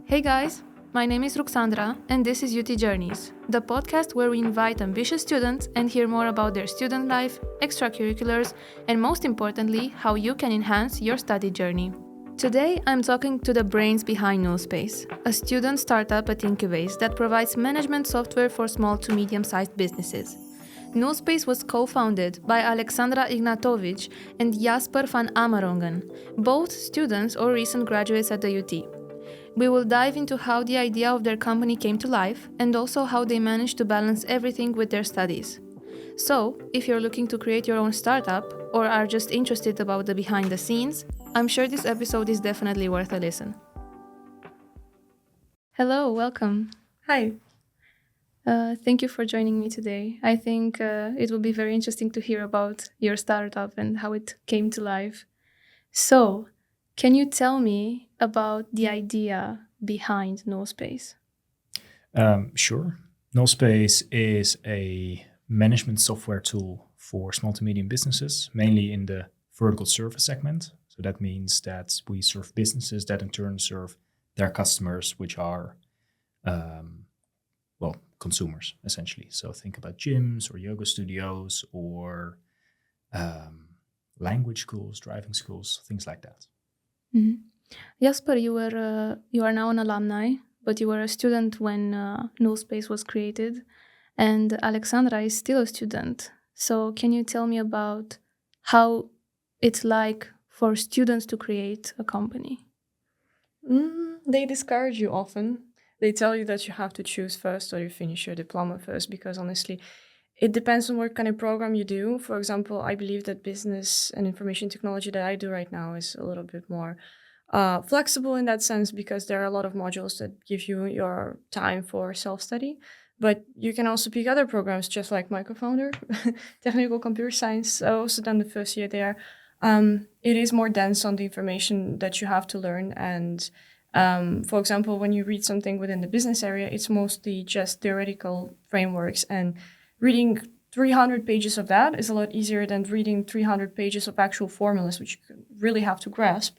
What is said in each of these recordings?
Hey guys, my name is Aleksandra and this is UT Journeys, the podcast where we invite ambitious students and hear more about their student life, extracurriculars, and most importantly, how you can enhance your study journey. Today, I'm talking to the brains behind NullSpace, a student startup at Ignatovič that provides management software for small to medium-sized businesses. NullSpace was co-founded by Aleksandra Ignatovič and Jasper van Amerongen, both students or recent graduates at the UT. We will dive into how the idea of their company came to life and also how they managed to balance everything with their studies. So, if you're looking to create your own startup or are just interested about the behind the scenes, I'm sure this episode is definitely worth a listen. Hello, welcome. Hi. Thank you for joining me today. I think it will be very interesting to hear about your startup and how it came to life. So, can you tell me about the idea behind NullSpace? Sure. NullSpace is a management software tool for small to medium businesses, mainly in the vertical service segment. So that means that we serve businesses that in turn serve their customers, which are, consumers, essentially. So think about gyms or yoga studios or language schools, driving schools, things like that. Mm-hmm. Jasper, you are now an alumni, but you were a student when NullSpace was created, and Aleksandra is still a student. So can you tell me about how it's like for students to create a company? They discourage you often. They tell you that you have to choose first or you finish your diploma first, because honestly, it depends on what kind of program you do. For example, I believe that business and information technology that I do right now is a little bit more flexible in that sense, because there are a lot of modules that give you your time for self-study. But you can also pick other programs, just like my co-founder, technical computer science. I also done the first year there. It is more dense on the information that you have to learn. And for example, when you read something within the business area, it's mostly just theoretical frameworks, and reading 300 pages of that is a lot easier than reading 300 pages of actual formulas, which you really have to grasp.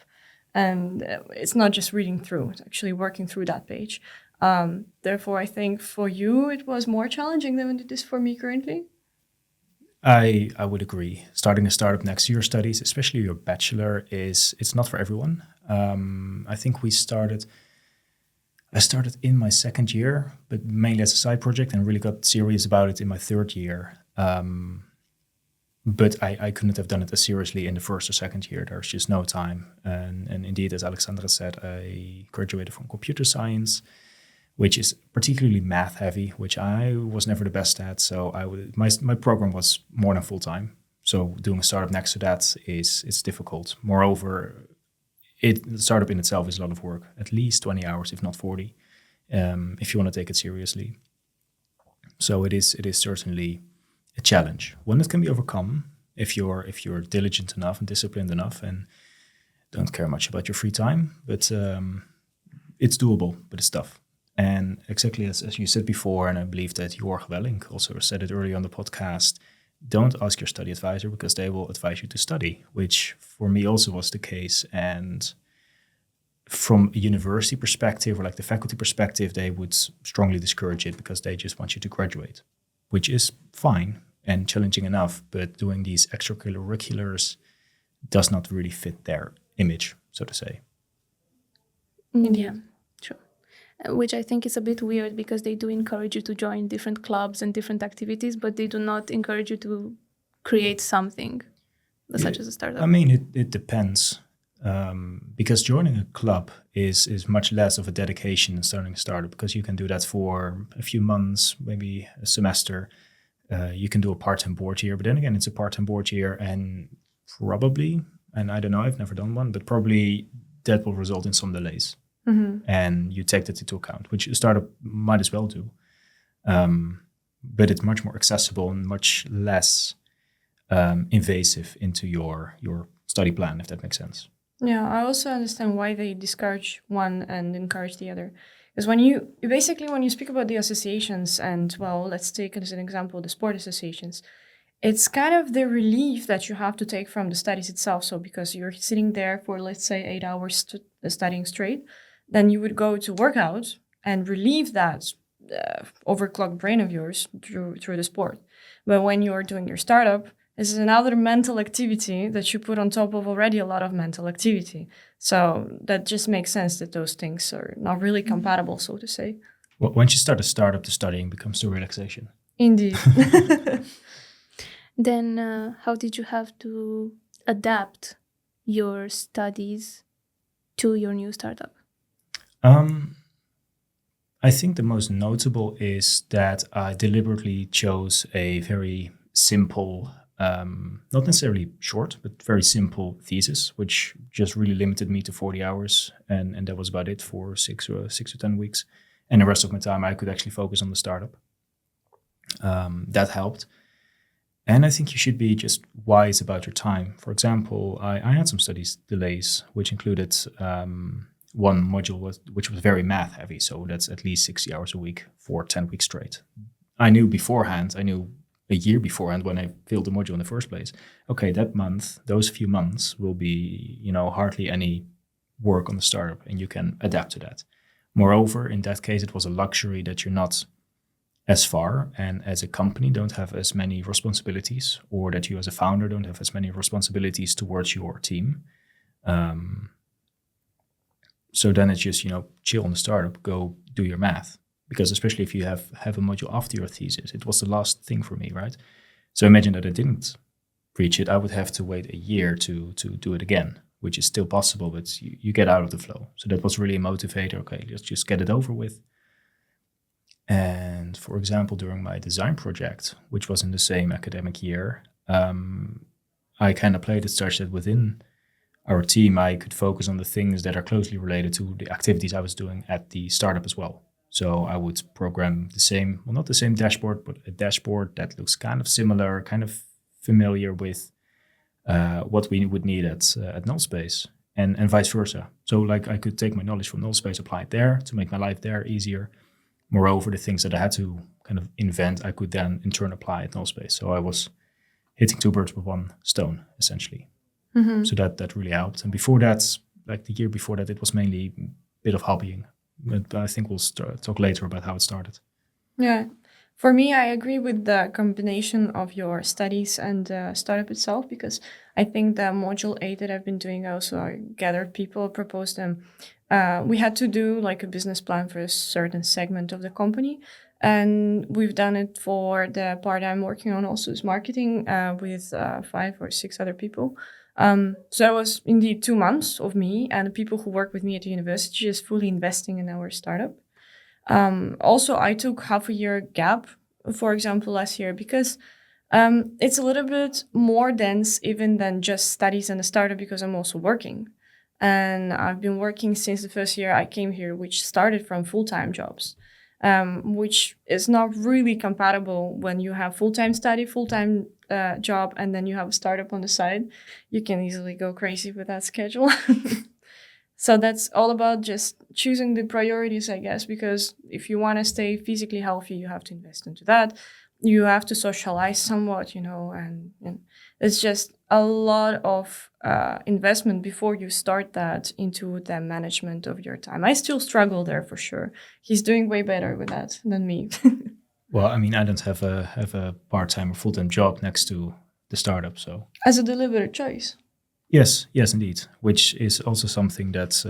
And it's not just reading through, it's actually working through that page. Therefore, I think for you, it was more challenging than it is for me currently. I would agree. Starting a startup next to your studies, especially your bachelor, it's not for everyone. I think I started in my second year, but mainly as a side project, and really got serious about it in my third year. But I couldn't have done it as seriously in the first or second year. There's just no time. And indeed, as Aleksandra said, I graduated from computer science, which is particularly math heavy, which I was never the best at. So my program was more than full time. So doing a startup next to that it's difficult. Moreover, the startup in itself is a lot of work, at least 20 hours, if not 40, if you want to take it seriously. So it is certainly a challenge, one that can be overcome if you're diligent enough and disciplined enough and don't care much about your free time. But it's doable, but it's tough. And exactly as you said before, and I believe that Jorg Welling also said it earlier on the podcast, don't ask your study advisor, because they will advise you to study, which for me also was the case. And from a university perspective, or like the faculty perspective, they would strongly discourage it because they just want you to graduate, which is fine and challenging enough, but doing these extracurriculars does not really fit their image, so to say. Yeah, true. Which I think is a bit weird, because they do encourage you to join different clubs and different activities, but they do not encourage you to create something, such as a startup. I mean, it depends, because joining a club is much less of a dedication than starting a startup, because you can do that for a few months, maybe a semester. You can do a part-time board year, but then again, it's a part-time board year, and probably, and I don't know, I've never done one, but probably that will result in some delays. Mm-hmm. And you take that into account, which a startup might as well do. But it's much more accessible and much less invasive into your study plan, if that makes sense. Yeah, I also understand why they discourage one and encourage the other. Because when you speak about the associations, and well, let's take as an example the sport associations, it's kind of the relief that you have to take from the studies itself. So because you're sitting there for, let's say, 8 hours studying straight, then you would go to workout and relieve that overclocked brain of yours through the sport. But when you're doing your startup, this is another mental activity that you put on top of already a lot of mental activity. So that just makes sense that those things are not really compatible, so to say. Well, once you start a startup, the studying becomes the relaxation. Indeed. Then how did you have to adapt your studies to your new startup? I think the most notable is that I deliberately chose a very simple, not necessarily short, but very simple thesis, which just really limited me to 40 hours. And that was about it for 6 to 10 weeks. And the rest of my time, I could actually focus on the startup. That helped. And I think you should be just wise about your time. For example, I had some studies delays, which included one module which was very math heavy. So that's at least 60 hours a week for 10 weeks straight. I knew a year beforehand when I filled the module in the first place, okay, that month, those few months will be, hardly any work on the startup, and you can adapt to that. Moreover, in that case, it was a luxury that you're not as far and as a company don't have as many responsibilities, or that you as a founder don't have as many responsibilities towards your team. So then it's just, chill on the startup, go do your math. Because especially if you have a module after your thesis, it was the last thing for me, right? So imagine that I didn't reach it. I would have to wait a year to do it again, which is still possible, but you get out of the flow. So that was really a motivator. Okay, let's just get it over with. And for example, during my design project, which was in the same academic year, I kind of played it such that within our team, I could focus on the things that are closely related to the activities I was doing at the startup as well. So I would program not the same dashboard, but a dashboard that looks kind of similar, kind of familiar with what we would need at NullSpace and vice versa. So like I could take my knowledge from NullSpace, apply it there to make my life there easier. Moreover, the things that I had to kind of invent, I could then in turn apply at NullSpace. So I was hitting two birds with one stone, essentially. Mm-hmm. So that really helped. And before that, like the year before that, it was mainly a bit of hobbying. But I think we'll talk later about how it started. Yeah. For me, I agree with the combination of your studies and startup itself, because I think the module 8 that I've been doing, I gathered people, proposed them. We had to do like a business plan for a certain segment of the company. And we've done it for the part I'm working on, also is marketing, with 5 or 6 other people. So it was indeed 2 months of me and the people who work with me at the university just fully investing in our startup. Also, I took half a year gap, for example, last year, because it's a little bit more dense even than just studies and a startup, because I'm also working. And I've been working since the first year I came here, which started from full-time jobs, which is not really compatible when you have full-time study, full-time job, and then you have a startup on the side. You can easily go crazy with that schedule. So that's all about just choosing the priorities, I guess, because if you want to stay physically healthy, you have to invest into that. You have to socialize somewhat, and it's just a lot of investment before you start that into the management of your time. I still struggle there for sure. He's doing way better with that than me. Well, I mean, I don't have a part-time or full-time job next to the startup, so. As a deliberate choice. Yes, indeed. Which is also something that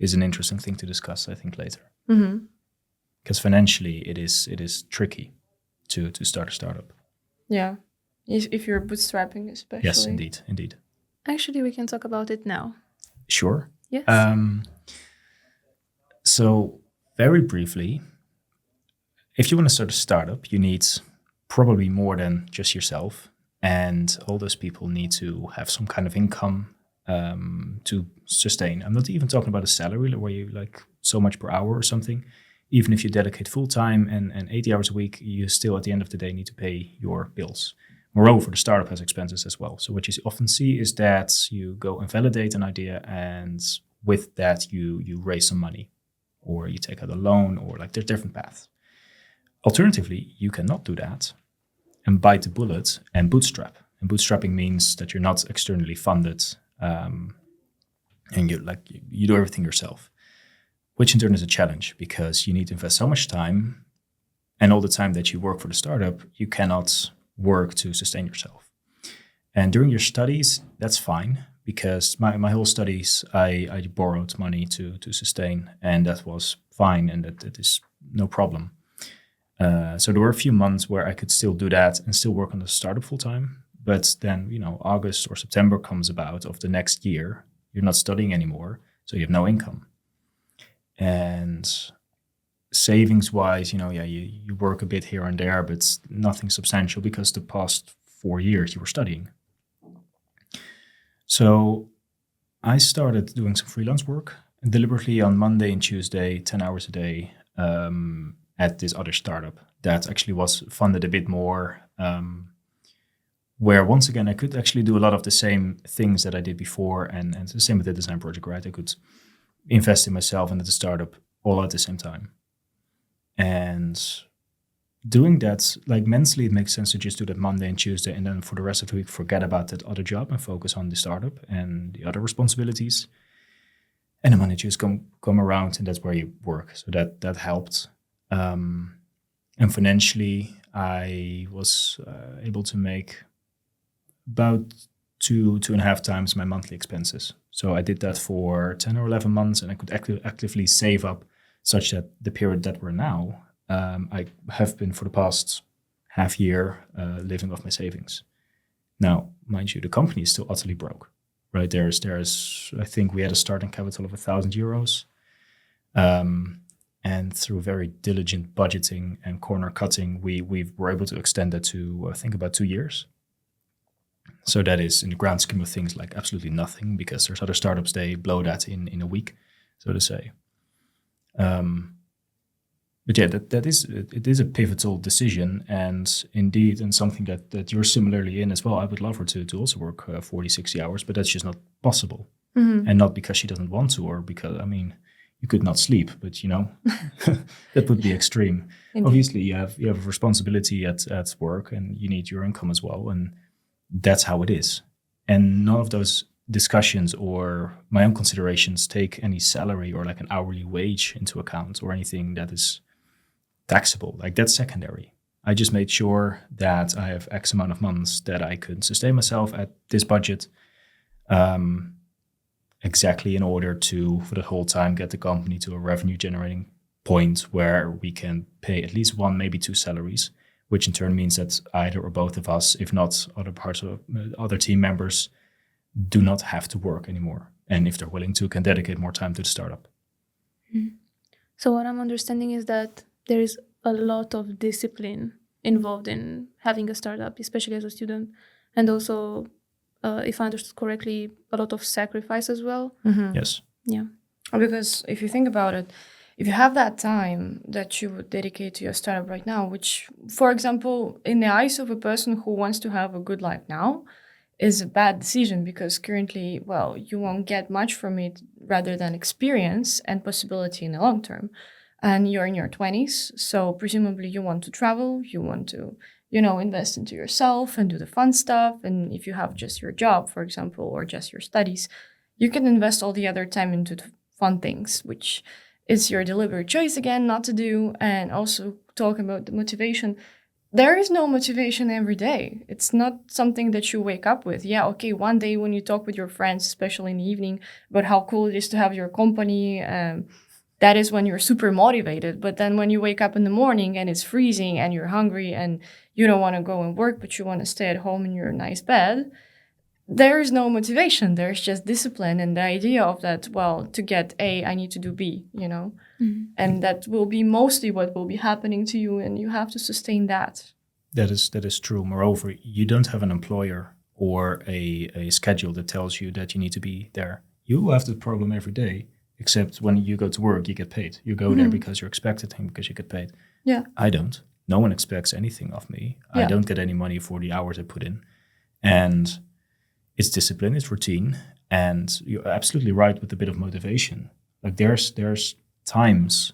is an interesting thing to discuss, I think, later. Mm-hmm. Because financially, it is tricky to start a startup. Yeah, if you're bootstrapping, especially. Yes, indeed. Actually, we can talk about it now. Sure. Yes. So very briefly, if you want to start a startup, you need probably more than just yourself. And all those people need to have some kind of income to sustain. I'm not even talking about a salary where you like so much per hour or something. Even if you dedicate full time and 80 hours a week, you still at the end of the day need to pay your bills. Moreover, the startup has expenses as well. So what you often see is that you go and validate an idea, and with that you raise some money, or you take out a loan, or like there's different paths. Alternatively, you cannot do that and bite the bullet and bootstrap. And bootstrapping means that you're not externally funded, and you do everything yourself. which in turn is a challenge because you need to invest so much time, and all the time that you work for the startup, you cannot work to sustain yourself. And during your studies, that's fine because my whole studies, I borrowed money to sustain, and that was fine, and that is no problem. So there were a few months where I could still do that and still work on the startup full time. But then, August or September comes about of the next year, you're not studying anymore, so you have no income. And savings-wise, you work a bit here and there, but it's nothing substantial because the past 4 years you were studying. So I started doing some freelance work deliberately on Monday and Tuesday, 10 hours a day, at this other startup that actually was funded a bit more, where once again I could actually do a lot of the same things that I did before, and the same with the design project, right? I could invest in myself and at the startup all at the same time. And doing that, like mentally, it makes sense to just do that Monday and Tuesday, and then for the rest of the week, forget about that other job and focus on the startup and the other responsibilities. And the money just come around, and that's where you work. So that helped. And financially, I was able to make about 2.5 times my monthly expenses. So I did that for 10 or 11 months, and I could actively save up such that the period that we're now, I have been for the past half year living off my savings. Now, mind you, the company is still utterly broke, right? There's I think we had a starting capital of 1,000 euros. And through very diligent budgeting and corner cutting, we were able to extend that to, I think, about 2 years. So that is, in the grand scheme of things, like absolutely nothing, because there's other startups, they blow that in a week, so to say. But yeah, it is a pivotal decision, and indeed, and something that you're similarly in as well. I would love her to also work 40, 60 hours, but that's just not possible. Mm-hmm. And not because she doesn't want to, or because, you could not sleep, but that would be extreme. Indeed. Obviously, you have a responsibility at work, and you need your income as well, and that's how it is. And none of those discussions or my own considerations take any salary or like an hourly wage into account or anything that is taxable. Like, that's secondary. I just made sure that I have X amount of months that I could sustain myself at this budget. Exactly in order to, for the whole time, get the company to a revenue generating point where we can pay at least 1, maybe 2 salaries, which in turn means that either or both of us, if not other parts of other team members, do not have to work anymore. And if they're willing to, can dedicate more time to the startup. So what I'm understanding is that there is a lot of discipline involved in having a startup, especially as a student, and also if I understood correctly, a lot of sacrifice as well. Mm-hmm. Yes. Yeah. Because if you think about it, if you have that time that you would dedicate to your startup right now, which, for example, in the eyes of a person who wants to have a good life now, is a bad decision, because currently, well, you won't get much from it rather than experience and possibility in the long term. And you're in your 20s, so presumably you want to travel, you want to, invest into yourself and do the fun stuff. And if you have just your job, for example, or just your studies, you can invest all the other time into the fun things, which is your deliberate choice again not to do. And also talking about the motivation, there is no motivation every day. It's not something that you wake up with. Yeah, okay, one day when you talk with your friends, especially in the evening, about how cool it is to have your company, that is when you're super motivated. But then when you wake up in the morning and it's freezing and you're hungry and you don't want to go and work, but you want to stay at home in your nice bed, there is no motivation. There's just discipline and the idea of that, well, to get A, I need to do B, Mm-hmm. And that will be mostly what will be happening to you, and you have to sustain that. That is true. Moreover, you don't have an employer or a schedule that tells you that you need to be there. You have the problem every day, except when you go to work, you get paid. You go there because you're expected and because you get paid. Yeah. I don't. No one expects anything of me. Yeah. I don't get any money for the hours I put in. And it's discipline, it's routine. And you're absolutely right with a bit of motivation. Like there's times,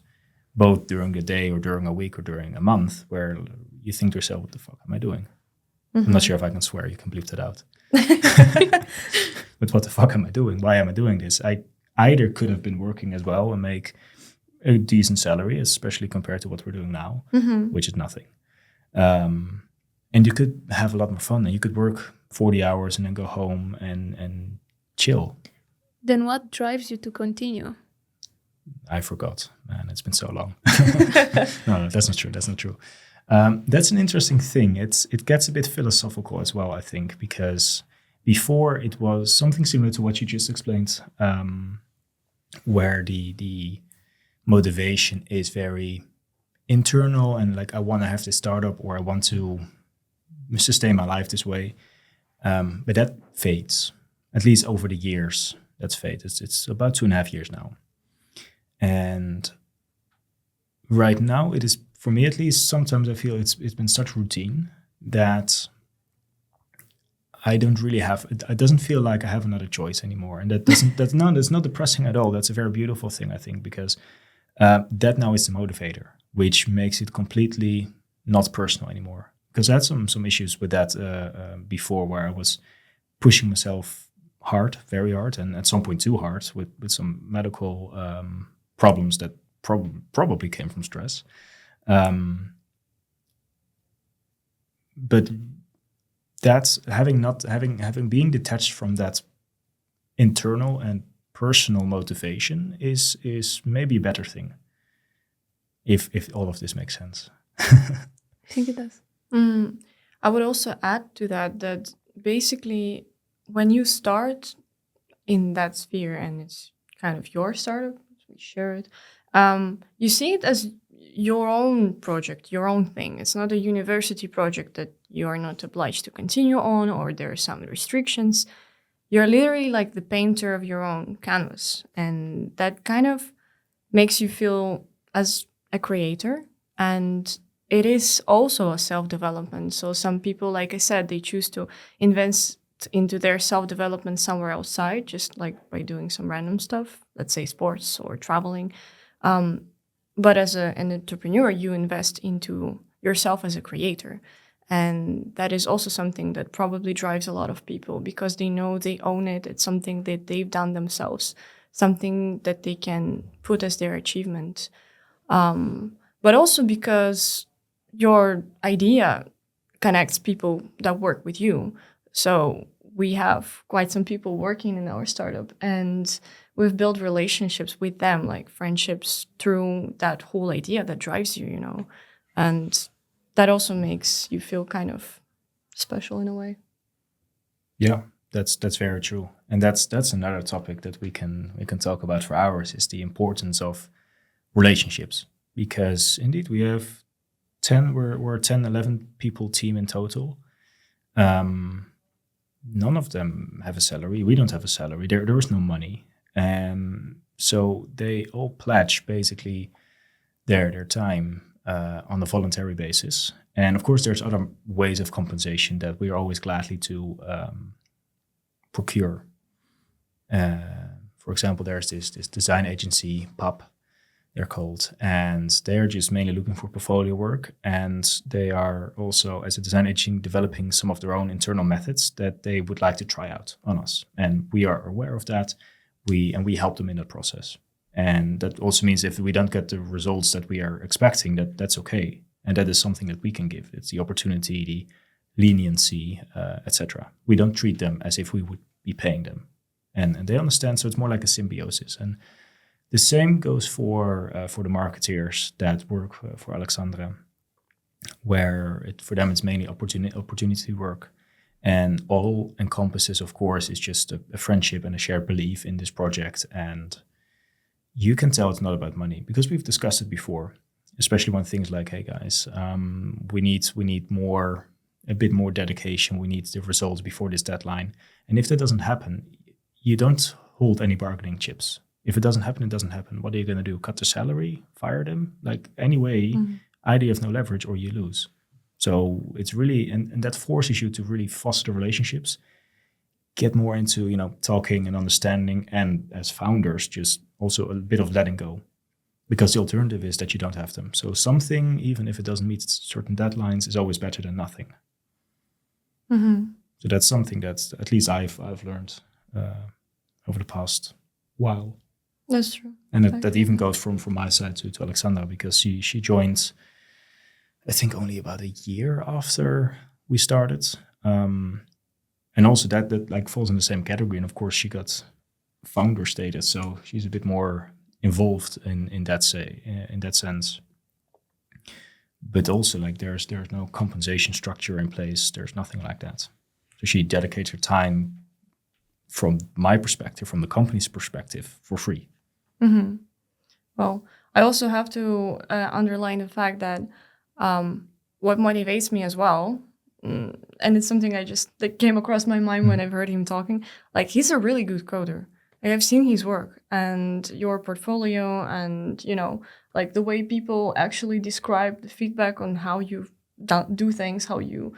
both during the day or during a week or during a month, where you think to yourself, what the fuck am I doing? Mm-hmm. I'm not sure if I can swear, you can bleep that out. But what the fuck am I doing? Why am I doing this? I either could have been working as well and make a decent salary, especially compared to what we're doing now, which is nothing. And you could have a lot more fun, and you could work 40 hours and then go home and chill. Then what drives you to continue? I forgot, man. It's been so long. No, that's not true. That's not true. That's an interesting thing. It gets a bit philosophical as well, I think, because before it was something similar to what you just explained, where the motivation is very internal and like, I want to have this startup, or I want to sustain my life this way. But that fades, at least over the years. That's faded. It's about 2.5 years now. And right now it is, for me at least, sometimes I feel it's been such routine that I don't really have, it doesn't feel like I have another choice anymore. And that's not depressing at all. That's a very beautiful thing, I think, because that now is the motivator, which makes it completely not personal anymore. Because I had some issues with that before, where I was pushing myself hard, very hard, and at some point too hard with some medical problems that probably came from stress. But that's having being detached from that internal and personal motivation is maybe a better thing. If all of this makes sense. I think it does. I would also add to that basically when you start in that sphere and it's kind of your startup, we share it, you see it as your own project, your own thing. It's not a university project that you are not obliged to continue on, or there are some restrictions. You're literally like the painter of your own canvas. And that kind of makes you feel as a creator. And it is also a self-development. So some people, like I said, they choose to invest into their self-development somewhere outside, just like by doing some random stuff, let's say sports or traveling. But as an entrepreneur, you invest into yourself as a creator. And that is also something that probably drives a lot of people, because they know they own it. It's something that they've done themselves, something that they can put as their achievement. But also because your idea connects people that work with you. So we have quite some people working in our startup, and we've built relationships with them, like friendships, through that whole idea that drives you, you know. And that also makes you feel kind of special in a way. Yeah, that's very true. And that's another topic that we can talk about for hours, is the importance of relationships. Because indeed we have 10, we're a 10, 11 people team in total. None of them have a salary. We don't have a salary. There is no money. So they all pledge basically their time on a voluntary basis. And of course, there's other ways of compensation that we are always gladly to procure. For example, there's this design agency, PUP, they're called, and they're just mainly looking for portfolio work. And they are also, as a design agency, developing some of their own internal methods that they would like to try out on us. And we are aware of that. We help them in that process. And that also means if we don't get the results that we are expecting, that's okay. And that is something that we can give. It's the opportunity, the leniency, etc. We don't treat them as if we would be paying them. And they understand, so it's more like a symbiosis. And the same goes for the marketeers that work for Aleksandra, where for them it's mainly opportunity work. And all encompasses, of course, is just a friendship and a shared belief in this project. And you can tell it's not about money, because we've discussed it before, especially when things like, hey guys, we need a bit more dedication. We need the results before this deadline. And if that doesn't happen, you don't hold any bargaining chips. If it doesn't happen, it doesn't happen. What are you going to do? Cut the salary? Fire them? Like, anyway, either you have no leverage or you lose. So it's really, and that forces you to really foster relationships, get more into, talking and understanding, and as founders, just also a bit of letting go, because the alternative is that you don't have them. So something, even if it doesn't meet certain deadlines, is always better than nothing. Mm-hmm. So that's something that at least I've learned over the past while. That's true. And that even goes from my side to Aleksandra, because she joined, I think, only about a year after we started. And also that like falls in the same category. And of course, she got founder status, so she's a bit more involved in that sense. But also, like, there's no compensation structure in place. There's nothing like that. So she dedicates her time, from my perspective, from the company's perspective, for free. Mm-hmm. Well, I also have to underline the fact that what motivates me as well, and it's something that came across my mind when I've heard him talking, like, he's a really good coder. Like, I've seen his work and your portfolio, and, you know, like the way people actually describe the feedback on how you do things, how you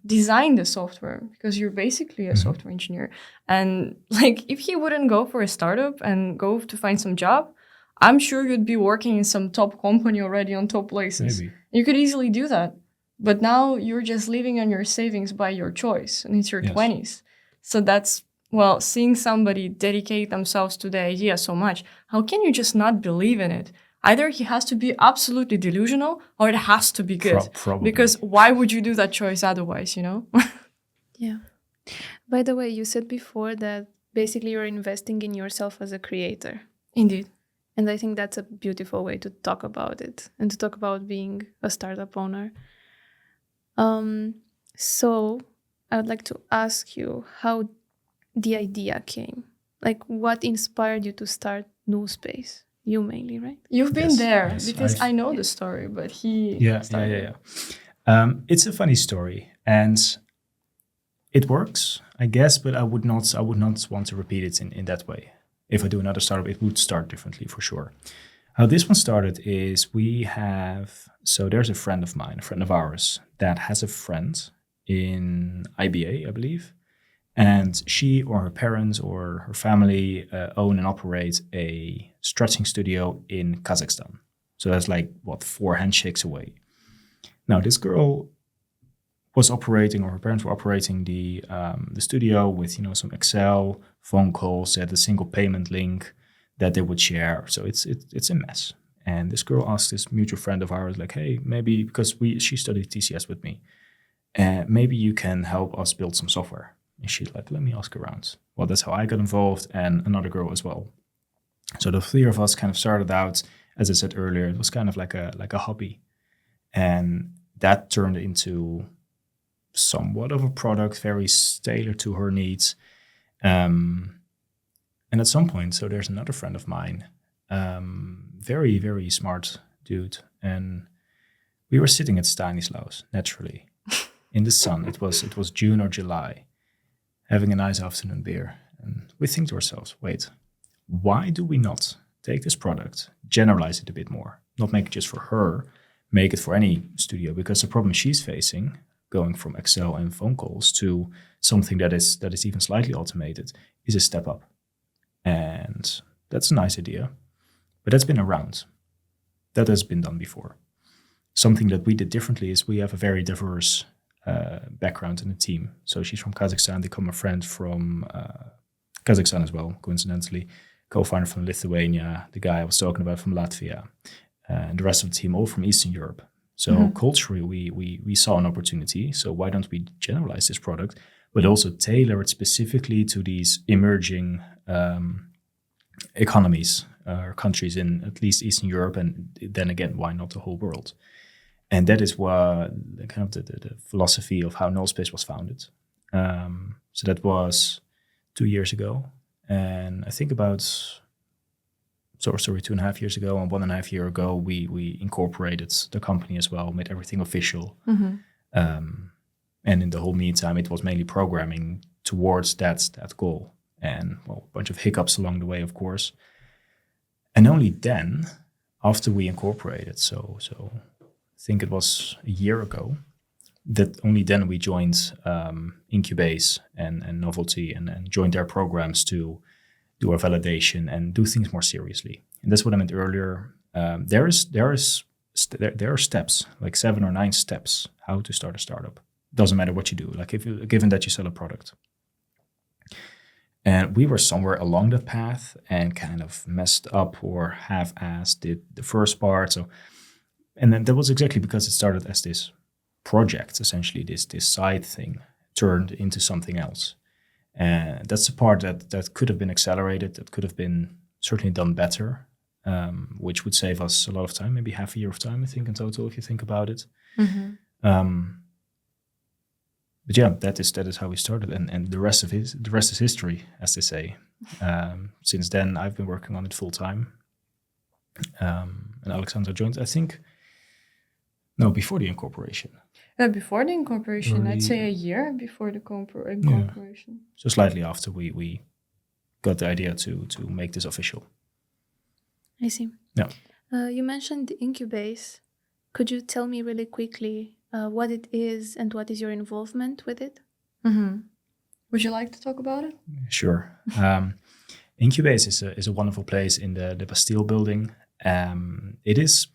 design the software, because you're basically a software engineer. And like, if he wouldn't go for a startup and go to find some job, I'm sure you'd be working in some top company already on top places. Maybe. You could easily do that. But now you're just living on your savings by your choice, and it's your 20s. So that's, well, seeing somebody dedicate themselves to the idea so much, how can you just not believe in it? Either he has to be absolutely delusional, or it has to be good. Probably. Because why would you do that choice otherwise, you know? Yeah. By the way, you said before that basically you're investing in yourself as a creator. Indeed. And I think that's a beautiful way to talk about it and to talk about being a startup owner. So I would like to ask you how the idea came. Like, what inspired you to start NullSpace? You mainly, right? You've been there, yes, because I know the story, but he... Yeah. It's a funny story, and it works, I guess, but I would not want to repeat it in that way. If I do another startup, it would start differently for sure. How this one started is there's a friend of mine, a friend of ours, that has a friend in IBA, I believe. And she or her parents or her family own and operate a stretching studio in Kazakhstan. So that's like, 4 handshakes away. Now, this girl was operating, or her parents were operating the studio with, some Excel, phone calls, at a single payment link that they would share. So it's a mess. And this girl asked this mutual friend of ours, like, hey, maybe, because she studied TCS with me, maybe you can help us build some software. And she's like, let me ask around. Well, that's how I got involved, and another girl as well. So the 3 of us kind of started out, as I said earlier, it was kind of like a hobby. And that turned into somewhat of a product, very tailored to her needs. And at some point, so there's another friend of mine, very, very smart dude. And we were sitting at Stanislaus, naturally, in the sun. It was June or July, having a nice afternoon beer. And we think to ourselves, wait, why do we not take this product, generalize it a bit more, not make it just for her, make it for any studio? Because the problem she's facing, going from Excel and phone calls to something that is even slightly automated, is a step up. And that's a nice idea, but that's been around. That has been done before. Something that we did differently is we have a very diverse background in the team. So she's from Kazakhstan, become a friend from Kazakhstan as well, coincidentally, co-founder from Lithuania, the guy I was talking about from Latvia, and the rest of the team all from Eastern Europe. So culturally, we saw an opportunity. So why don't we generalize this product, but also tailor it specifically to these emerging economies or countries in at least Eastern Europe, and then again, why not the whole world? And that is what the philosophy of how NullSpace was founded. So that was 2 years ago, and I think about 2.5 years ago, and 1.5 years ago, we incorporated the company as well, made everything official. And in the whole meantime, it was mainly programming towards that goal, and a bunch of hiccups along the way, of course. And only then, after we incorporated, so I think it was a year ago, that only then we joined Incubase and Novelty and joined their programs to do our validation and do things more seriously. And that's what I meant earlier. There are steps, like 7 or 9 steps, how to start a startup. Doesn't matter what you do, like given that you sell a product. And we were somewhere along that path and kind of messed up or half-assed did the first part. So, and then that was exactly because it started as this project, essentially this side thing turned into something else. And that's the part that could have been accelerated, that could have been certainly done better, which would save us a lot of time, maybe half a year of time, I think, in total, if you think about it. But yeah, that is how we started, and the rest is history, as they say. Since then, I've been working on it full time, and Aleksandra joined, I think, before the incorporation. Before the incorporation, I'd say a year before the incorporation. Yeah. So slightly after we got the idea to make this official. I see. Yeah. You mentioned Incubase. Could you tell me really quickly what it is and what is your involvement with it? Would you like to talk about it? Sure. Incubase is a wonderful place in the Bastille building. It is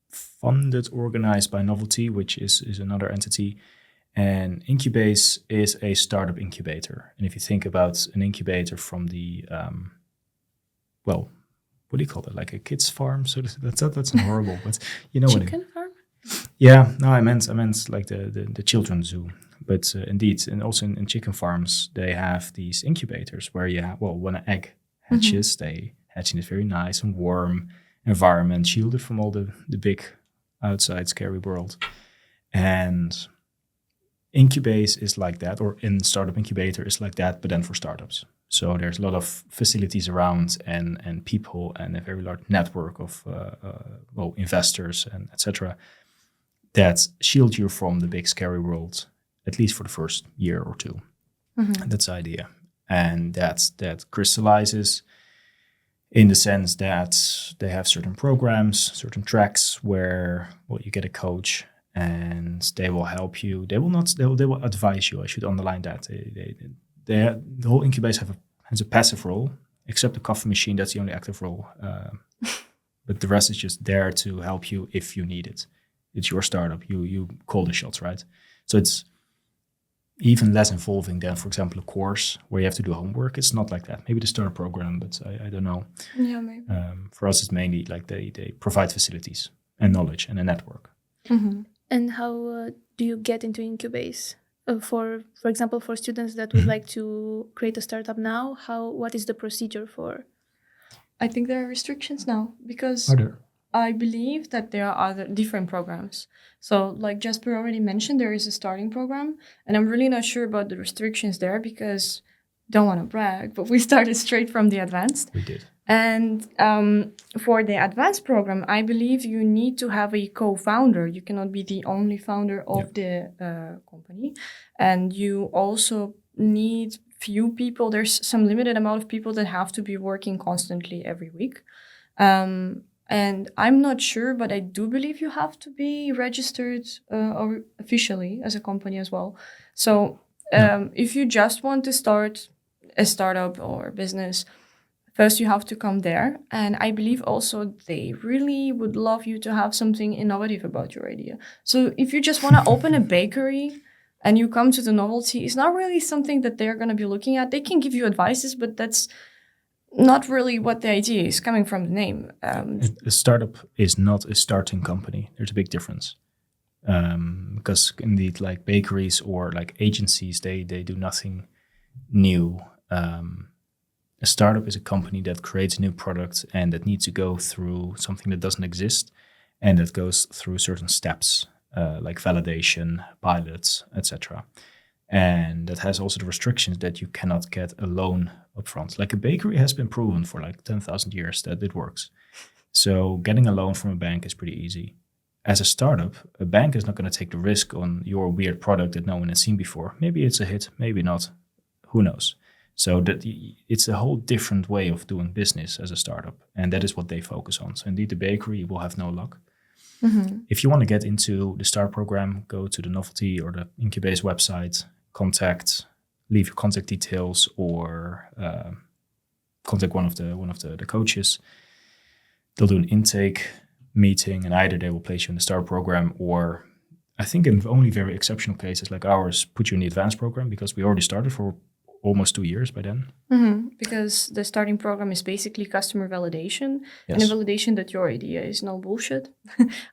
funded, organized by Novelty, which is another entity. And Incubase is a startup incubator. And if you think about an incubator from the, what do you call it? Like a kid's farm? So that's horrible, but you know what? Chicken farm? Yeah, no, I meant like the children's zoo. But indeed, and also in chicken farms, they have these incubators where when an egg hatches, they hatch in this very nice and warm environment, shielded from all the big outside scary world. And Incubase is like that, or in startup incubator is like that, but then for startups. So there's a lot of facilities around and people and a very large network of investors and etc. that shield you from the big scary world, at least for the first year or two. That's the idea. And that crystallizes in the sense that they have certain programs, certain tracks where you get a coach and they will help you. They will advise you. I should underline that. The whole Incubase has a passive role, except the coffee machine. That's the only active role. But the rest is just there to help you if you need it. It's your startup. You call the shots, right? So it's even less involving than, for example, a course where you have to do homework. It's not like that. Maybe the startup program, but I don't know. Yeah, maybe. For us, it's mainly like they provide facilities and knowledge and a network. And how do you get into Incubase? For example, for students that would like to create a startup now, what is the procedure for? I think there are restrictions now because Are there? I believe that there are other different programs. So like Jasper already mentioned, there is a starting program, and I'm really not sure about the restrictions there because don't want to brag, but we started straight from the advanced. We did. And for the advanced program, I believe you need to have a co-founder. You cannot be the only founder of the company. And you also need few people. There's some limited amount of people that have to be working constantly every week. And I'm not sure, but I do believe you have to be registered or officially as a company as well. So if you just want to start a startup or business, first you have to come there. And I believe also they really would love you to have something innovative about your idea. So if you just want to open a bakery and you come to the Novelty, it's not really something that they're going to be looking at. They can give you advices, but that's not really what the idea is coming from the name. A startup is not a starting company. There's a big difference. Because indeed, like bakeries or like agencies, they do nothing new. A startup is a company that creates a new product and that needs to go through something that doesn't exist and that goes through certain steps, like validation, pilots, etc. And that has also the restrictions that you cannot get a loan upfront. Like a bakery has been proven for like 10,000 years that it works. So getting a loan from a bank is pretty easy. As a startup, a bank is not going to take the risk on your weird product that no one has seen before. Maybe it's a hit, maybe not. Who knows? So that it's a whole different way of doing business as a startup. And that is what they focus on. So indeed, the bakery will have no luck. If you want to get into the STAR program, go to the Novelty or the Incubase website, leave your contact details, or contact one of the coaches. They'll do an intake meeting, and either they will place you in the STAR program, or I think in only very exceptional cases like ours, put you in the advanced program, because we already started for almost 2 years by then. Because the starting program is basically customer validation, Yes. and a validation that your idea is no bullshit.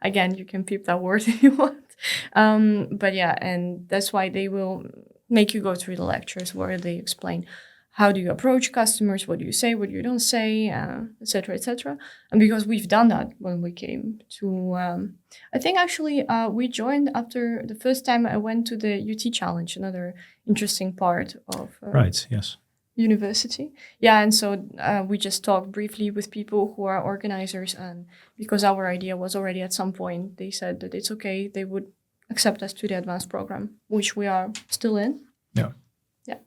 Again, you can peep that word if you want. But yeah, and that's why they will make you go through the lectures where they explain how do you approach customers, what do you say, what you don't say, etc., etc. And because we've done that when we came to, I think actually we joined after the first time I went to the UT Challenge, another interesting part of Right, yes. university. Yeah, and so we just talked briefly with people who are organizers, and because our idea was already at some point, they said that it's okay, they would accept us to the advanced program, which we are still in. Yeah. Yeah.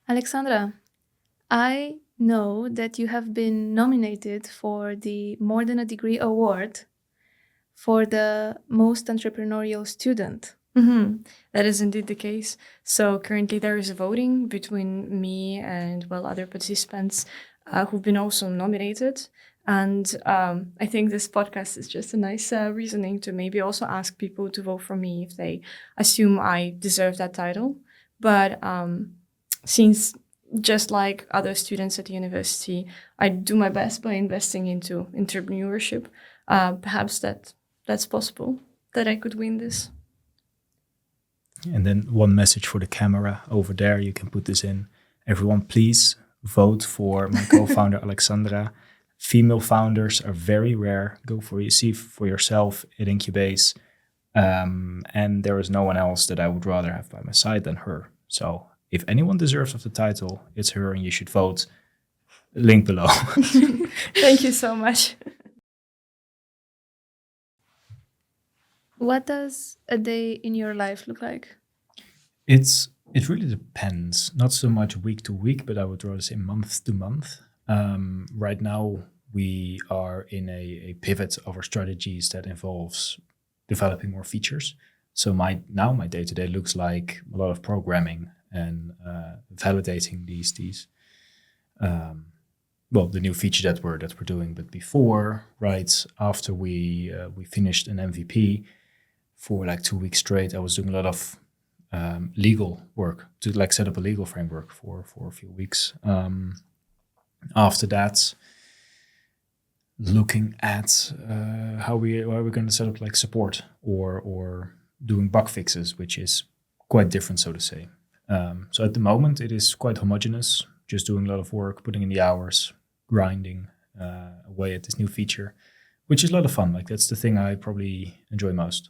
Aleksandra, I know that you have been nominated for the More Than a Degree Award for the most entrepreneurial student. That is indeed the case. So currently there is a voting between me and, well, other participants who've been also nominated. And I think this podcast is just a nice reasoning to maybe also ask people to vote for me if they assume I deserve that title. But since just like other students at the university, I do my best by investing into entrepreneurship. Perhaps that's possible, that I could win this. And then one message for the camera over there, you can put this in. Everyone, please vote for my co-founder, Aleksandra. Female founders are very rare. Go see for yourself at Incubase. And there is no one else that I would rather have by my side than her. So if anyone deserves of the title, it's her, and you should vote. Link below. Thank you so much. What does a day in your life look like? It really depends. Not so much week to week, but I would rather say month to month. Right now, we are in a pivot of our strategies that involves developing more features. So my day-to-day looks like a lot of programming and validating these the new feature that we're doing. But before, right after we finished an MVP for like 2 weeks straight, I was doing a lot of legal work to like set up a legal framework for a few weeks. After that, looking at how we're going to set up like support or doing bug fixes, which is quite different, so to say. So at the moment, it is quite homogeneous, just doing a lot of work, putting in the hours, grinding away at this new feature, which is a lot of fun. Like that's the thing I probably enjoy most.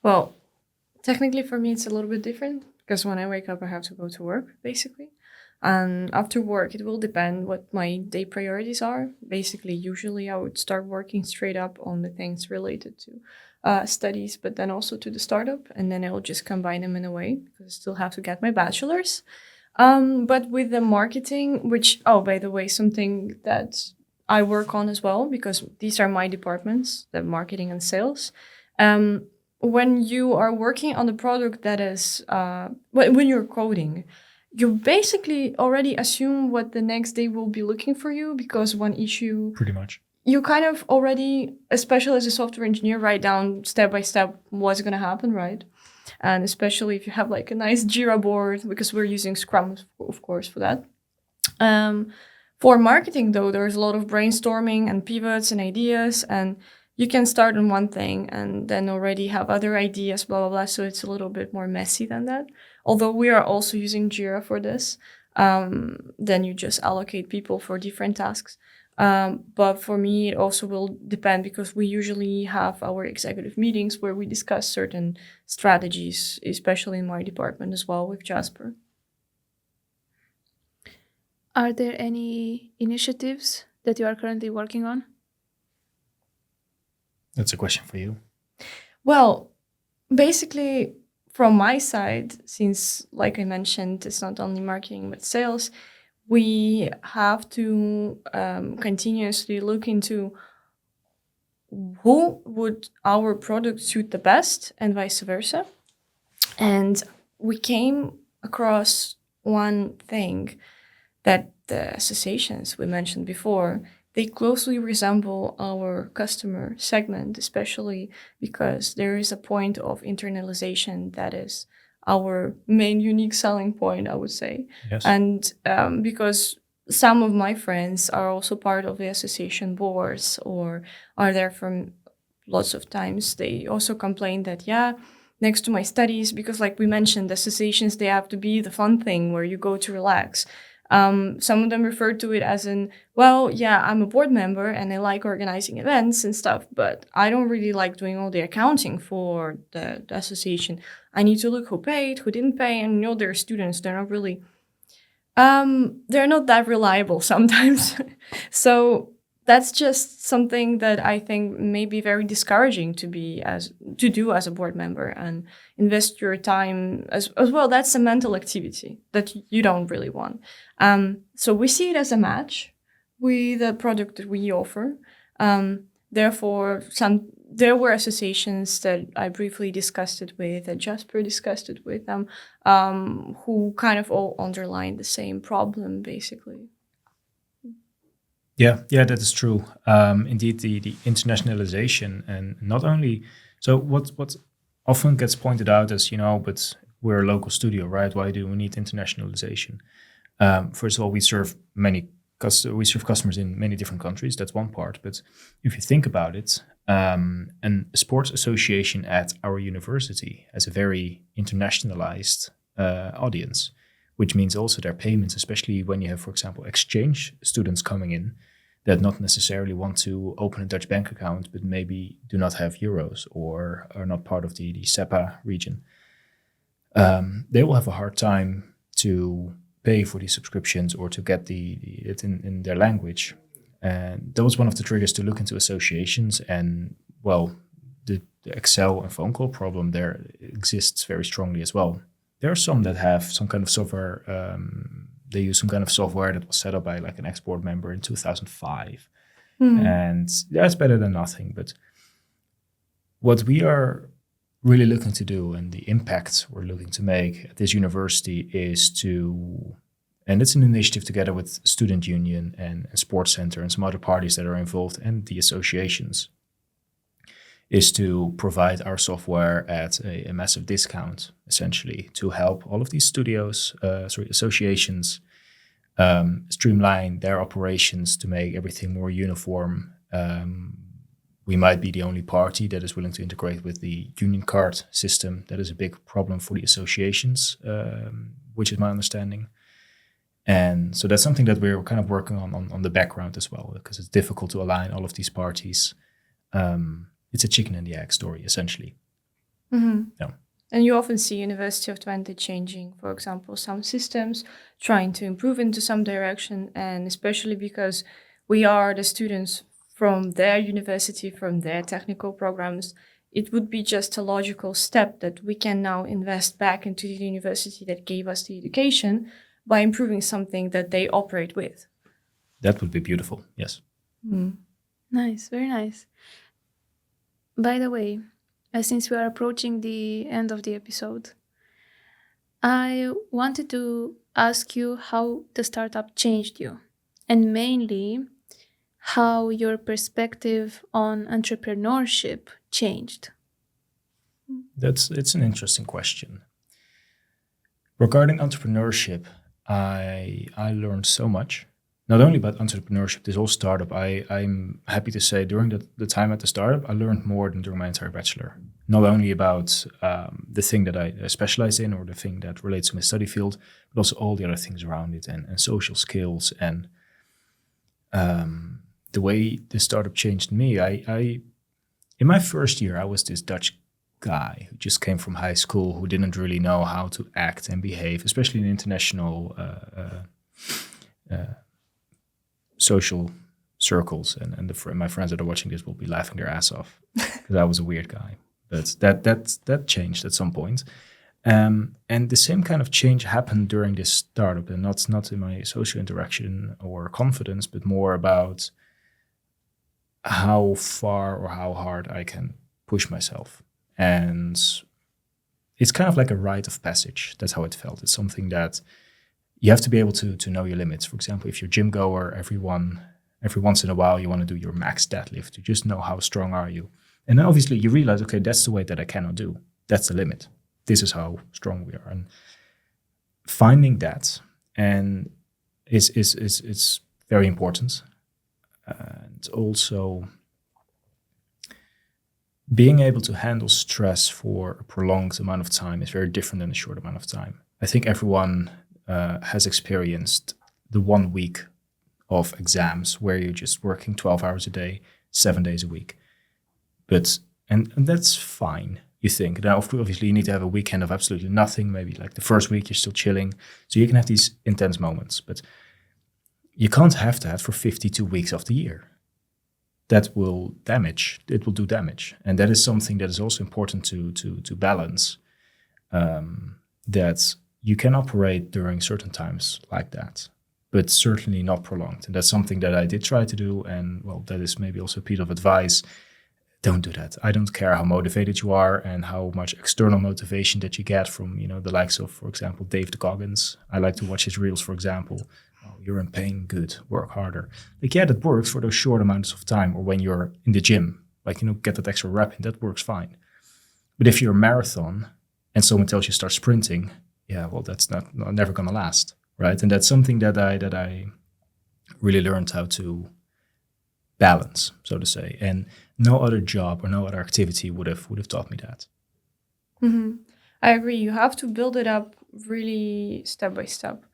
Well, technically for me, it's a little bit different because when I wake up, I have to go to work, basically. And after work, it will depend what my day priorities are. Basically, usually I would start working straight up on the things related to studies, but then also to the startup. And then I will just combine them in a way because I still have to get my bachelor's. But with the marketing, which, oh, by the way, something that I work on as well, because these are my departments, the marketing and sales. When you are working on the product that is, when you're coding, you basically already assume what the next day will be looking for you, because one issue... Pretty much. You kind of already, especially as a software engineer, write down step by step what's going to happen, right? And especially if you have like a nice Jira board, because we're using Scrum, of course, for that. For marketing, though, there's a lot of brainstorming and pivots and ideas, and you can start on one thing and then already have other ideas, blah, blah, blah. So it's a little bit more messy than that. Although we are also using Jira for this, then you just allocate people for different tasks. But for me, it also will depend because we usually have our executive meetings where we discuss certain strategies, especially in my department as well with Jasper. Are there any initiatives that you are currently working on? That's a question for you. Well, basically, from my side, since, like I mentioned, it's not only marketing but sales, we have to continuously look into who would our product suit the best and vice versa. And we came across one thing that the associations we mentioned before, they closely resemble our customer segment, especially because there is a point of internalization that is our main unique selling point, I would say. Yes. And because some of my friends are also part of the association boards or are there from lots of times, they also complain that, next to my studies, because like we mentioned, associations, they have to be the fun thing where you go to relax. Some of them refer to it as I'm a board member and I like organizing events and stuff, but I don't really like doing all the accounting for the association. I need to look who paid, who didn't pay, and they're students. They're not really, they're not that reliable sometimes. So that's just something that I think may be very discouraging to do as a board member and invest your time as well. That's a mental activity that you don't really want. So we see it as a match with the product that we offer. Therefore, there were associations that I briefly discussed it with, that Jasper discussed it with them, who kind of all underline the same problem, basically. Yeah, that is true. Indeed, the internationalization, and not only so, what often gets pointed out as but we're a local studio, right? Why do we need internationalization? First of all, we serve customers in many different countries. That's one part. But if you think about it, a sports association at our university has a very internationalized audience, which means also their payments, especially when you have, for example, exchange students coming in that not necessarily want to open a Dutch bank account, but maybe do not have euros or are not part of the SEPA region. They will have a hard time to pay for these subscriptions or to get it in their language. And that was one of the triggers to look into associations. And, the Excel and phone call problem there exists very strongly as well. There are some that have some kind of software. They use some kind of software that was set up by like an ex-board member in 2005. And that's better than nothing. But what we are really looking to do and the impact we're looking to make at this university is and it's an initiative together with Student Union and Sports Center and some other parties that are involved and the associations, is to provide our software at a massive discount, essentially, to help all of these associations streamline their operations to make everything more uniform. We might be the only party that is willing to integrate with the union card system. That is a big problem for the associations, which is my understanding. And so that's something that we're kind of working on the background as well, because it's difficult to align all of these parties. It's a chicken and the egg story, essentially. Mm-hmm. Yeah. And you often see University of Twente changing, for example, some systems, trying to improve into some direction, and especially because we are the students from their university, from their technical programs, it would be just a logical step that we can now invest back into the university that gave us the education by improving something that they operate with. That would be beautiful, yes. Nice, very nice. By the way, since we are approaching the end of the episode, I wanted to ask you how the startup changed you, and mainly how your perspective on entrepreneurship changed. It's an interesting question. Regarding entrepreneurship, I learned so much. Not only about entrepreneurship, this whole startup, I'm happy to say during the time at the startup, I learned more than during my entire bachelor. Not only about the thing that I specialize in or the thing that relates to my study field, but also all the other things around it and social skills. And the way the startup changed me, I in my first year, I was this Dutch guy who just came from high school, who didn't really know how to act and behave, especially in international social circles, and my friends that are watching this will be laughing their ass off because I was a weird guy. But that changed at some point, and the same kind of change happened during this startup, and not in my social interaction or confidence, but more about how far or how hard I can push myself. And it's kind of like a rite of passage. That's how it felt. It's something that you have to be able to know your limits. For example, if you're a gym goer, every every once in a while you want to do your max deadlift to just know how strong are you. And then obviously you realize, okay, that's the weight that I cannot do. That's the limit. This is how strong we are. And finding that and is very important. And also being able to handle stress for a prolonged amount of time is very different than a short amount of time. I think everyone has experienced the 1 week of exams where you're just working 12 hours a day, 7 days a week. But and that's fine, you think. Now, obviously, you need to have a weekend of absolutely nothing. Maybe like the first week, you're still chilling. So you can have these intense moments. But you can't have that for 52 weeks of the year. That will damage. It will do damage. And that is something that is also important to balance. That you can operate during certain times like that, but certainly not prolonged. And that's something that I did try to do. And well, that is maybe also a piece of advice. Don't do that. I don't care how motivated you are and how much external motivation that you get from, the likes of, for example, Dave Goggins. I like to watch his reels, for example. Oh, you're in pain, good, work harder. Like, yeah, that works for those short amounts of time, or when you're in the gym, like, get that extra rep in, that works fine. But if you're a marathon and someone tells you start sprinting, yeah, well, that's never going to last, right? And that's something that I really learned how to balance, so to say. And no other job or no other activity would have taught me that. Mm-hmm. I agree. You have to build it up really step by step.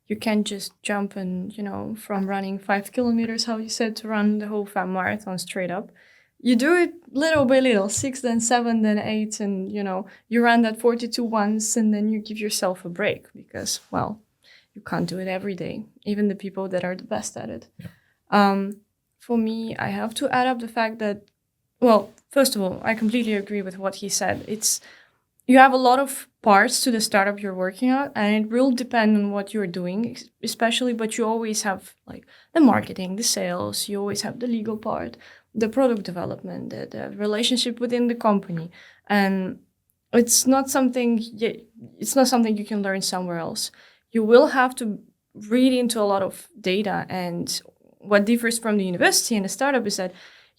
You can't just jump and, from running 5 kilometers, how you said, to run the whole fam marathon straight up. You do it little by little, 6, then 7, then 8, and, you run that 42 once, and then you give yourself a break because, well, you can't do it every day, even the people that are the best at it. Yeah. For me, I have to add up the fact that, well, first of all, I completely agree with what he said. You have a lot of parts to the startup you're working on, and it will depend on what you're doing, especially, but you always have like the marketing, the sales, you always have the legal part, the product development, the relationship within the company. And it's not something you can learn somewhere else. You will have to read into a lot of data. And what differs from the university and the startup is that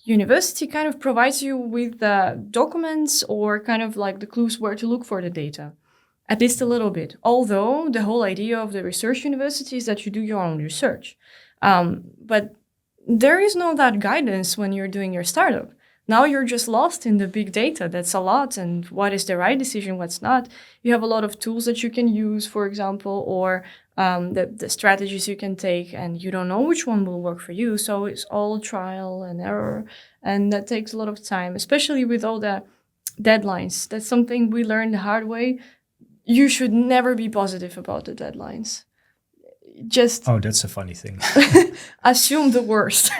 university kind of provides you with the documents or kind of like the clues where to look for the data, at least a little bit. Although the whole idea of the research university is that you do your own research. But there is no that guidance when you're doing your startup. Now you're just lost in the big data. That's a lot. And what is the right decision, what's not? You have a lot of tools that you can use, for example, or the strategies you can take, and you don't know which one will work for you. So it's all trial and error. And that takes a lot of time, especially with all the deadlines. That's something we learned the hard way. You should never be positive about the deadlines. Just that's a funny thing. assume the worst.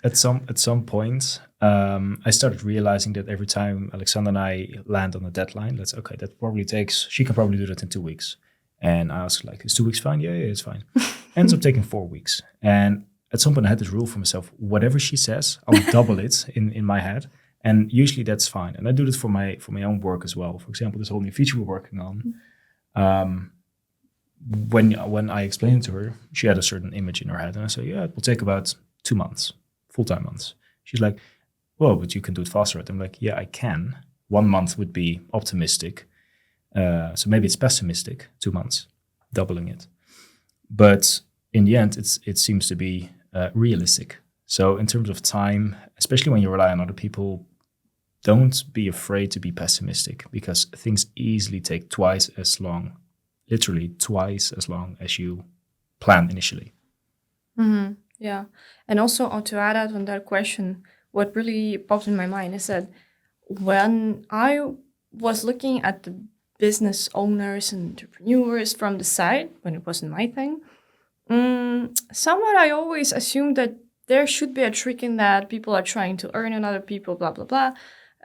at some point, I started realizing that every time Aleksandra and I land on a deadline, she can probably do that in 2 weeks. And I asked, like, is 2 weeks fine? Yeah, it's fine. Ends up taking 4 weeks. And at some point I had this rule for myself, whatever she says, I'll double it in my head. And usually that's fine. And I do this for my own work as well. For example, this whole new feature we're working on. When I explained it to her, she had a certain image in her head. And I said, yeah, it will take about 2 months, full-time months. She's like, well, but you can do it faster. I'm like, yeah, I can. 1 month would be optimistic. So maybe it's pessimistic, 2 months, doubling it. But in the end, it seems to be realistic. So in terms of time, especially when you rely on other people, don't be afraid to be pessimistic, because things easily take twice as long, literally twice as long as you planned initially. Mm-hmm. Yeah. And also to add out on that question, what really popped in my mind is that when I was looking at the business owners and entrepreneurs from the side, when it wasn't my thing, somewhat I always assumed that there should be a trick in that. People are trying to earn on other people, blah, blah, blah.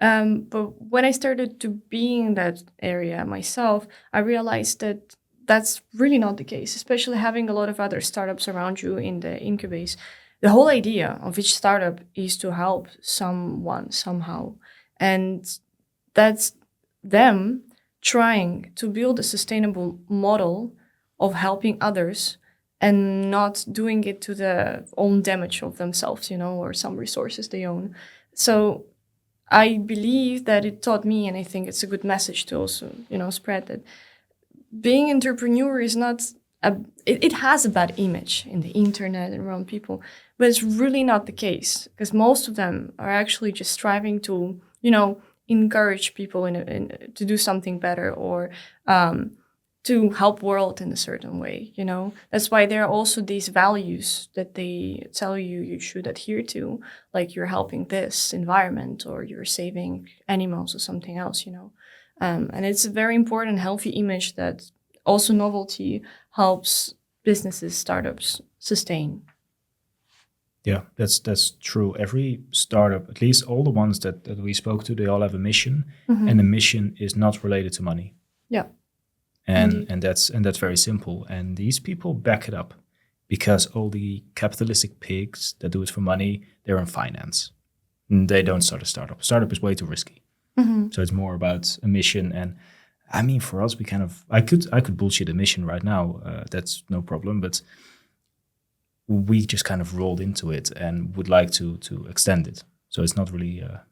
But when I started to be in that area myself, I realized that that's really not the case, especially having a lot of other startups around you in the incubase. The whole idea of each startup is to help someone somehow. And that's them trying to build a sustainable model of helping others and not doing it to the own damage of themselves, or some resources they own. So I believe that it taught me, and I think it's a good message to also, spread, that being entrepreneur is not it has a bad image in the internet and around people, but it's really not the case, because most of them are actually just striving to, encourage people to do something better, or to help world in a certain way. That's why there are also these values that they tell you should adhere to, like you're helping this environment or you're saving animals or something else. And it's a very important, healthy image that also novelty helps businesses, startups sustain. Yeah, that's true. Every startup, at least all the ones that we spoke to, they all have a mission, and the mission is not related to money. Yeah. And that's very simple. And these people back it up, because all the capitalistic pigs that do it for money, they're in finance. They don't start a startup. Startup is way too risky. So it's more about a mission. And I mean, for us, we kind of, I could bullshit a mission right now. That's no problem. But we just kind of rolled into it and would like to extend it. So it's not really a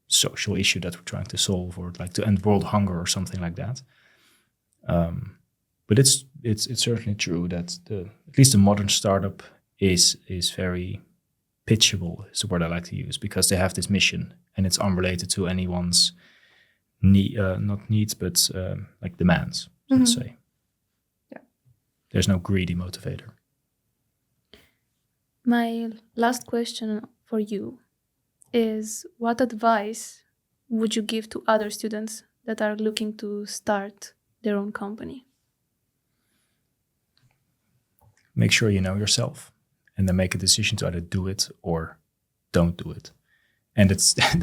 social issue that we're trying to solve, or like to end world hunger or something like that. But it's certainly true that at least the modern startup is very pitchable, is the word I like to use, because they have this mission and it's unrelated to anyone's not needs, but like demands, let's say. Yeah. There's no greedy motivator. My last question for you is, what advice would you give to other students that are looking to start their own company? Make sure you know yourself, and then make a decision to either do it or don't do it. And that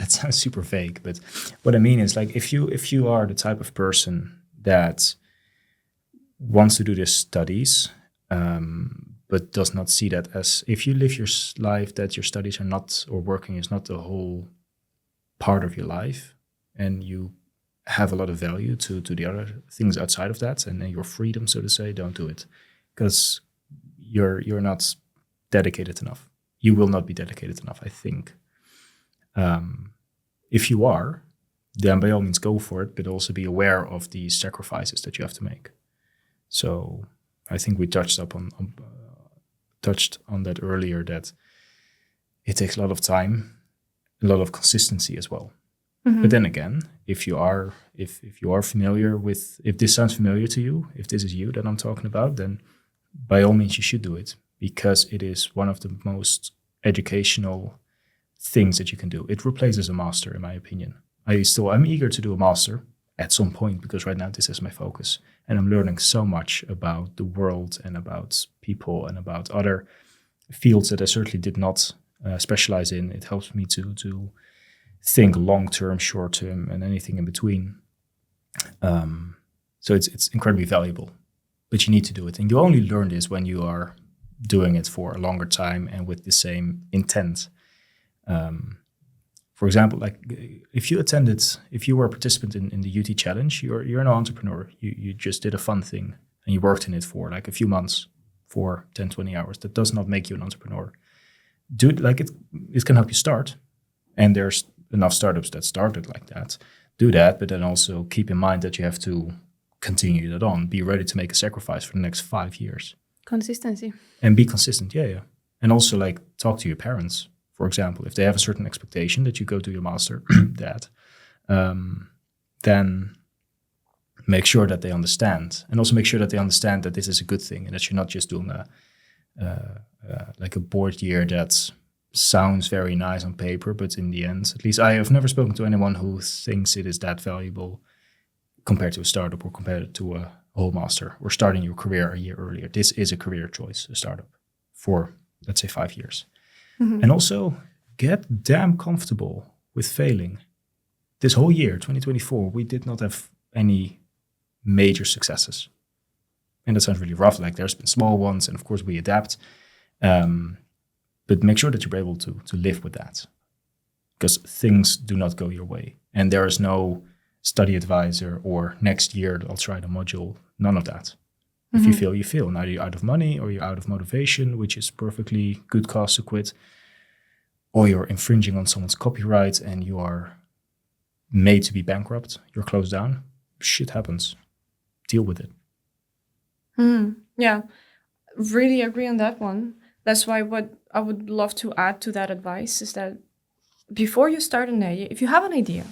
sounds super vague, but what I mean is, like, if you are the type of person that wants to do the studies, but does not see that as, if you live your life that your studies are not, or working is not the whole part of your life, and you have a lot of value to the other things outside of that, and your freedom, so to say, don't do it, because you're not dedicated enough. You will not be dedicated enough, I think. If you are, then by all means go for it, but also be aware of the sacrifices that you have to make. So I think we touched on that earlier, that it takes a lot of time, a lot of consistency as well. But then again, if you are familiar with, if this sounds familiar to you, if this is you that I'm talking about, then by all means you should do it, because it is one of the most educational things that you can do. It replaces a master, in my opinion. I'm eager to do a master at some point, because right now this is my focus, and I'm learning so much about the world and about people and about other fields that I certainly did not specialize in. It helps me to think long-term, short-term, and anything in between. So it's incredibly valuable, but you need to do it. And you only learn this when you are doing it for a longer time and with the same intent. For example, like if you were a participant in the UT Challenge, you're an entrepreneur. You just did a fun thing and you worked in it for like a few months, for 10, 20 hours. That does not make you an entrepreneur. Do it like it can help you start. And there's enough startups that started like that. Do that, but then also keep in mind that you have to continue that on. Be ready to make a sacrifice for the next 5 years. Consistency. And be consistent, yeah. And also like talk to your parents, for example. If they have a certain expectation that you go do your master, then make sure that they understand. And also make sure that they understand that this is a good thing and that you're not just doing like a board year that sounds very nice on paper, but in the end, at least I have never spoken to anyone who thinks it is that valuable compared to a startup or compared to a whole master or starting your career a year earlier. This is a career choice, a startup, for, let's say, 5 years. And also get damn comfortable with failing. This whole year, 2024, we did not have any major successes. And that sounds really rough. Like, there's been small ones, and of course we adapt. But make sure that you're able to live with that, because things do not go your way. And there is no study advisor or next year I'll try the module. None of that. If you fail, you fail. Now you're out of money or you're out of motivation, which is perfectly good cause to quit. Or you're infringing on someone's copyright and you are made to be bankrupt. You're closed down. Shit happens. Deal with it. Yeah, really agree on that one. That's why what I would love to add to that advice is that before you start an idea, if you have an idea,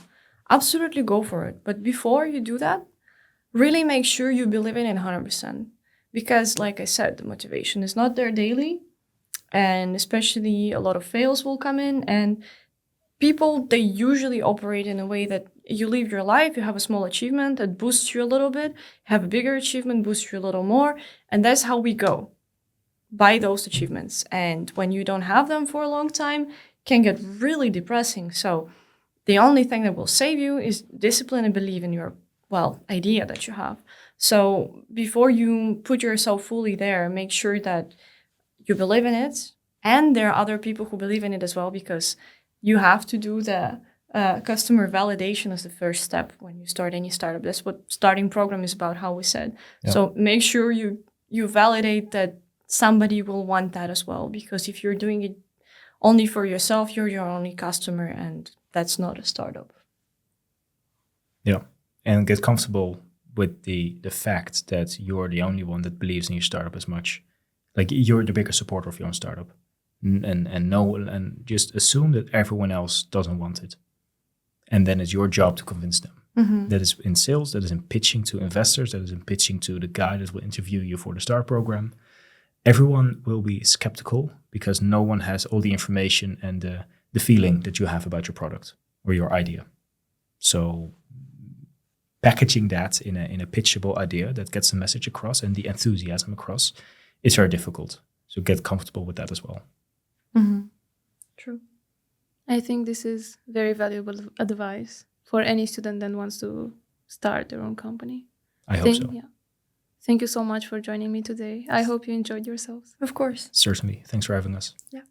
absolutely go for it. But before you do that, really make sure you believe in it 100%. Because like I said, the motivation is not there daily. And especially a lot of fails will come in. And people, they usually operate in a way that you live your life, you have a small achievement that boosts you a little bit, have a bigger achievement, boosts you a little more. And that's how we go, by those achievements. And when you don't have them for a long time, it can get really depressing. So the only thing that will save you is discipline and believe in your, idea that you have. So before you put yourself fully there, make sure that you believe in it. And there are other people who believe in it as well, because you have to do the customer validation as the first step when you start any startup. That's what starting program is about, how we said. Yeah. So make sure you validate that somebody will want that as well. Because if you're doing it only for yourself, you're your only customer, and that's not a startup. Yeah. And get comfortable with the fact that you're the only one that believes in your startup as much. Like, you're the biggest supporter of your own startup. And just assume that everyone else doesn't want it. And then it's your job to convince them. Mm-hmm. That is in sales, that is in pitching to investors, that is in pitching to the guy that will interview you for the STAR program. Everyone will be skeptical because no one has all the information and the feeling that you have about your product or your idea. So packaging that in a pitchable idea that gets the message across and the enthusiasm across is very difficult. So get comfortable with that as well. Mm-hmm. True. I think this is very valuable advice for any student that wants to start their own company. I hope so. Yeah. Thank you so much for joining me today. I hope you enjoyed yourselves. Of course. Certainly. Thanks for having us. Yeah.